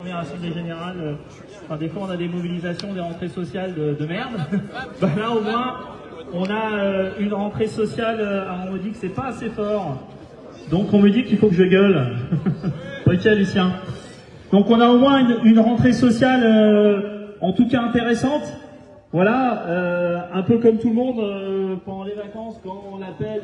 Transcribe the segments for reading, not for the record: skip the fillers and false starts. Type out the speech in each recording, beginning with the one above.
Première assemblée générale, enfin, des fois on a des mobilisations, des rentrées sociales de merde. Bah là au moins on a une rentrée sociale, on me dit que c'est pas assez fort. Donc on me dit qu'il faut que je gueule. Ok Lucien. Donc on a au moins une rentrée sociale en tout cas intéressante. Voilà, un peu comme tout le monde, pendant les vacances, quand l'appel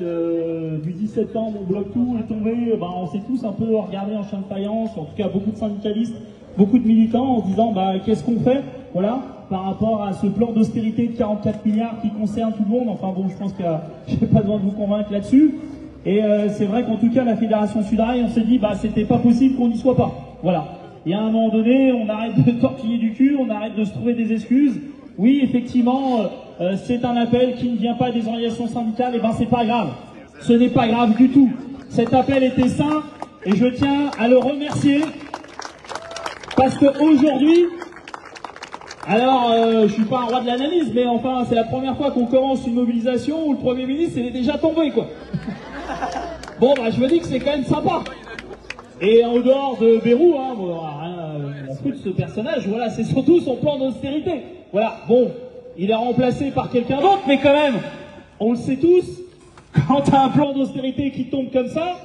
du 10 septembre, on bloque tout est tombé, ben, on s'est tous un peu regardés en chien de faïence, en tout cas beaucoup de syndicalistes, beaucoup de militants, en se disant bah, qu'est-ce qu'on fait, voilà, par rapport à ce plan d'austérité de 44 milliards qui concerne tout le monde. Enfin bon, je pense que j'ai pas besoin de vous convaincre là-dessus. Et c'est vrai qu'en tout cas, la Fédération Sudrail, on s'est dit bah c'était pas possible qu'on n'y soit pas. Voilà. Et à un moment donné, on arrête de tortiller du cul, on arrête de se trouver des excuses. Oui, effectivement, c'est un appel qui ne vient pas des organisations syndicales, et ben c'est pas grave. Ce n'est pas grave du tout. Cet appel était sain et je tiens à le remercier parce qu'aujourd'hui, alors je suis pas un roi de l'analyse, mais enfin c'est la première fois qu'on commence une mobilisation où le Premier ministre est déjà tombé quoi. Bon bah je me dis que c'est quand même sympa. Et en dehors de Bayrou, hein, on fout de ce personnage, voilà, c'est surtout son plan d'austérité. Voilà, bon, il est remplacé par quelqu'un d'autre, mais quand même, on le sait tous, quand t'as un plan d'austérité qui tombe comme ça,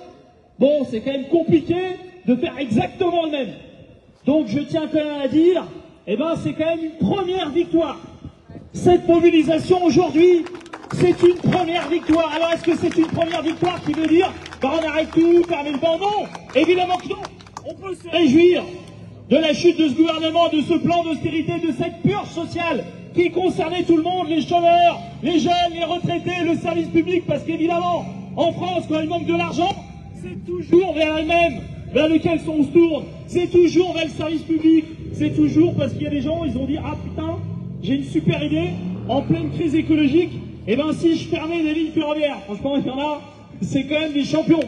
bon, c'est quand même compliqué de faire exactement le même. Donc je tiens quand même à dire, eh ben c'est quand même une première victoire. Cette mobilisation aujourd'hui, c'est une première victoire. Alors est-ce que c'est une première victoire qui veut dire bah on arrête tout, fermer le banc? Non, évidemment que non. On peut se réjouir de la chute de ce gouvernement, de ce plan d'austérité, de cette purge sociale qui concernait tout le monde, les chômeurs, les jeunes, les retraités, le service public, parce qu'évidemment, en France, quand il manque de l'argent, c'est toujours vers elle-même, vers lequel on se tourne, c'est toujours vers le service public, c'est toujours parce qu'il y a des gens, ils ont dit, ah putain, j'ai une super idée, en pleine crise écologique, et ben si je fermais des lignes ferroviaires, franchement, il y en a, c'est quand même des champions.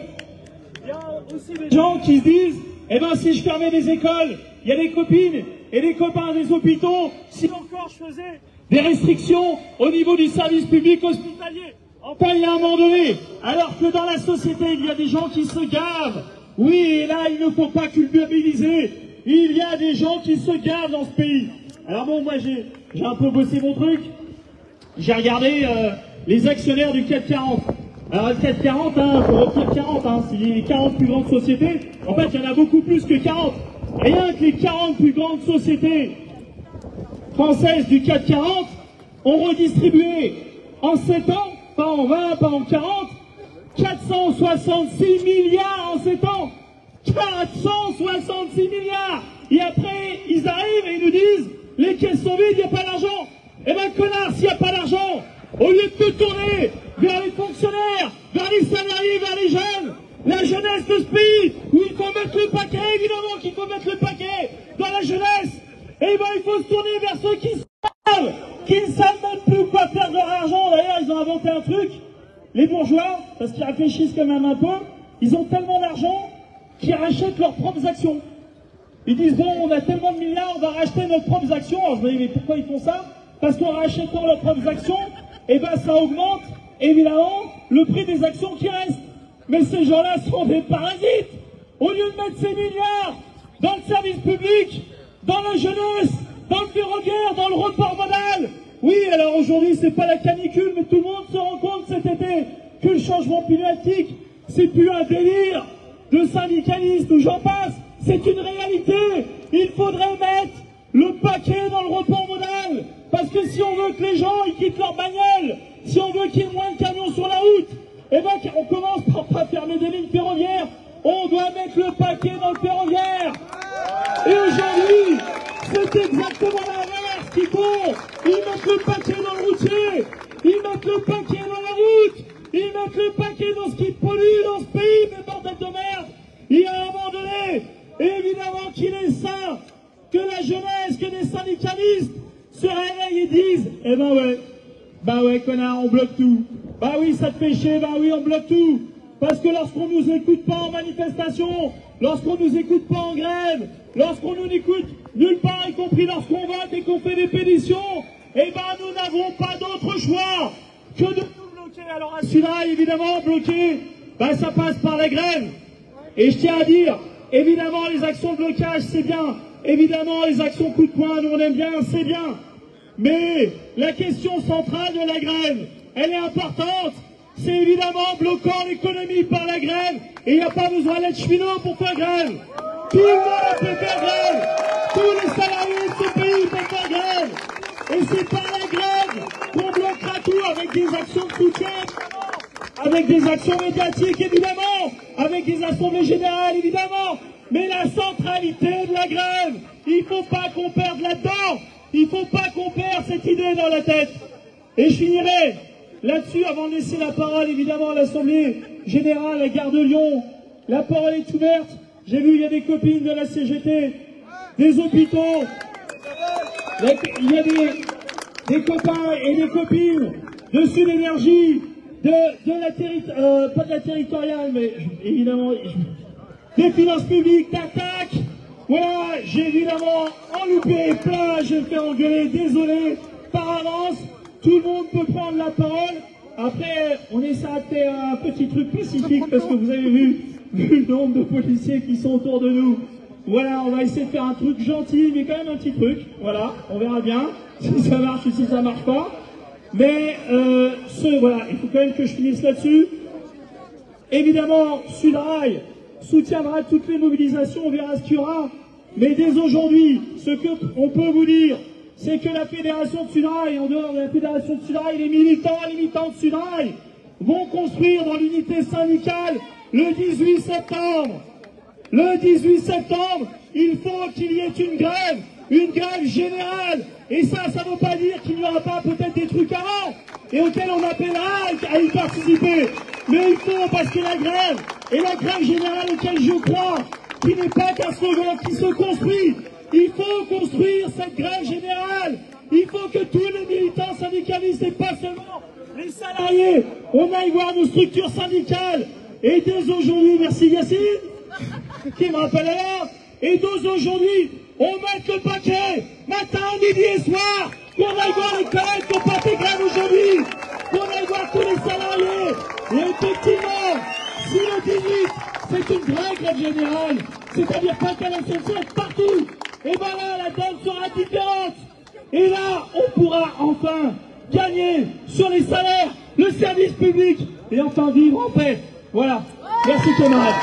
Il y a aussi des gens qui se disent, eh ben si je fermais des écoles, il y a des copines et des copains des hôpitaux, si encore je faisais des restrictions au niveau du service public hospitalier. Enfin, il y a un moment donné, alors que dans la société, il y a des gens qui se gavent. Oui, et là, il ne faut pas culpabiliser. Il y a des gens qui se gavent dans ce pays. Alors bon, moi, j'ai un peu bossé mon truc. J'ai regardé les actionnaires du CAC 40. Alors le CAC 40, hein, faut retenir 40, hein, c'est les 40 plus grandes sociétés. En fait, il y en a beaucoup plus que 40. Rien que les 40 plus grandes sociétés françaises du CAC 40 ont redistribué en 7 ans, pas en 20, pas en 40, 466 milliards en 7 ans. 466 milliards. Et après, ils arrivent et ils nous disent, les caisses sont vides, il n'y a pas d'argent. Eh ben, connard, s'il n'y a pas d'argent, au lieu de te tourner vers les fonctionnaires, vers les salariés, vers les jeunes, la jeunesse de ce pays, où il faut mettre le paquet, évidemment qu'il faut mettre le paquet dans la jeunesse, eh ben il faut se tourner vers ceux qui ne savent même plus quoi faire de leur argent. D'ailleurs, ils ont inventé un truc, les bourgeois, parce qu'ils réfléchissent quand même un peu, ils ont tellement d'argent qu'ils rachètent leurs propres actions. Ils disent, bon, on a tellement de milliards, on va racheter nos propres actions. Alors je me dis, mais pourquoi ils font ça? Parce qu'en rachetant leurs propres actions, eh ben ça augmente, évidemment, le prix des actions qui restent. Mais ces gens-là sont des parasites. Au lieu de mettre ces milliards dans le service public, dans la jeunesse, dans le ferroviaire, dans le report modal. Oui, alors aujourd'hui, c'est pas la canicule, mais tout le monde se rend compte cet été que le changement climatique, c'est plus un délire de syndicalistes ou j'en passe. C'est une réalité. Il faudrait mettre le paquet dans le report modal. Parce que si on veut que les gens ils quittent leur bagnole, si on veut qu'il y ait moins de camions sur la route, eh ben on commence par pas fermer des lignes ferroviaires. On doit mettre le paquet dans le ferroviaire. Et aujourd'hui, c'est exactement l'inverse qu'il faut. Ils mettent le paquet dans le routier, ils mettent le paquet dans la route, ils mettent le paquet dans ce qui pollue dans ce pays, mais bordel de merde. Il y a un moment donné, évidemment qu'il est sain que la jeunesse, que les syndicalistes se réveillent et disent, eh ben ouais, connard, on bloque tout. Bah oui, ça te fait chier, bah oui, on bloque tout. Parce que lorsqu'on nous écoute pas en manifestation, lorsqu'on nous écoute pas en grève, lorsqu'on nous écoute nulle part, y compris lorsqu'on vote et qu'on fait des pétitions, eh ben nous n'avons pas d'autre choix que de nous bloquer. Alors à celui-là, évidemment, bloquer, bah ça passe par la grève. Et je tiens à dire, évidemment, les actions de blocage, c'est bien. Évidemment, les actions coup de poing, nous on aime bien, c'est bien. Mais la question centrale de la grève, elle est importante. C'est évidemment bloquant l'économie par la grève. Et il n'y a pas besoin d'être cheminot pour faire grève. Tout le monde peut faire grève. Tous les salariés de ce pays peuvent faire grève. Et c'est par la grève qu'on bloquera tout avec des actions de soutien, avec des actions médiatiques évidemment, avec des assemblées générales évidemment. Mais la centralité de la grève, il ne faut pas qu'on perde là-dedans. Il ne faut pas qu'on perde cette idée dans la tête. Et je finirai là-dessus avant de laisser la parole évidemment à l'Assemblée Générale, à la gare de Lyon. La parole est ouverte. J'ai vu, il y a des copines de la CGT, des hôpitaux. Il y a des copains et des copines de Sud Énergie, pas de la territoriale, mais évidemment, des finances publiques, d'attaque. Voilà, j'ai évidemment en loupé plein, je vais me faire engueuler, désolé, par avance. Tout le monde peut prendre la parole. Après, on essaiera de faire un petit truc spécifique parce que vous avez vu le nombre de policiers qui sont autour de nous. Voilà, on va essayer de faire un truc gentil, mais quand même un petit truc. Voilà, on verra bien si ça marche ou si ça marche pas. Mais voilà, il faut quand même que je finisse là-dessus. Évidemment, Sudrail soutiendra toutes les mobilisations, on verra ce qu'il y aura. Mais dès aujourd'hui, ce qu'on peut vous dire, c'est que la fédération de Sudrail, en dehors de la fédération de Sudrail, les militants et militantes de Sudrail vont construire dans l'unité syndicale le 18 septembre. Le 18 septembre, il faut qu'il y ait une grève générale. Et ça ne veut pas dire qu'il n'y aura pas peut-être des trucs avant, et auxquels on appellera à y participer. Mais il faut, parce que la grève, et la grève générale auquel je crois, qui n'est pas qu'un slogan qui se construit, il faut construire cette grève générale. Il faut que tous les militants syndicalistes, et pas seulement les salariés, on aille voir nos structures syndicales. Et dès aujourd'hui, merci Yacine, qui me rappelle alors, et dès aujourd'hui, on met le paquet, matin, midi et soir, qu'on aille voir les collègues qui ont porté grève aujourd'hui, qu'on aille voir tous les salariés. Et effectivement, si le 18, c'est une vraie grève générale, c'est-à-dire pas qu'à la SNCF, partout, et ben là, la donne sera différente. Et là, on pourra enfin gagner sur les salaires, le service public, et enfin vivre en paix. Voilà. Merci camarades.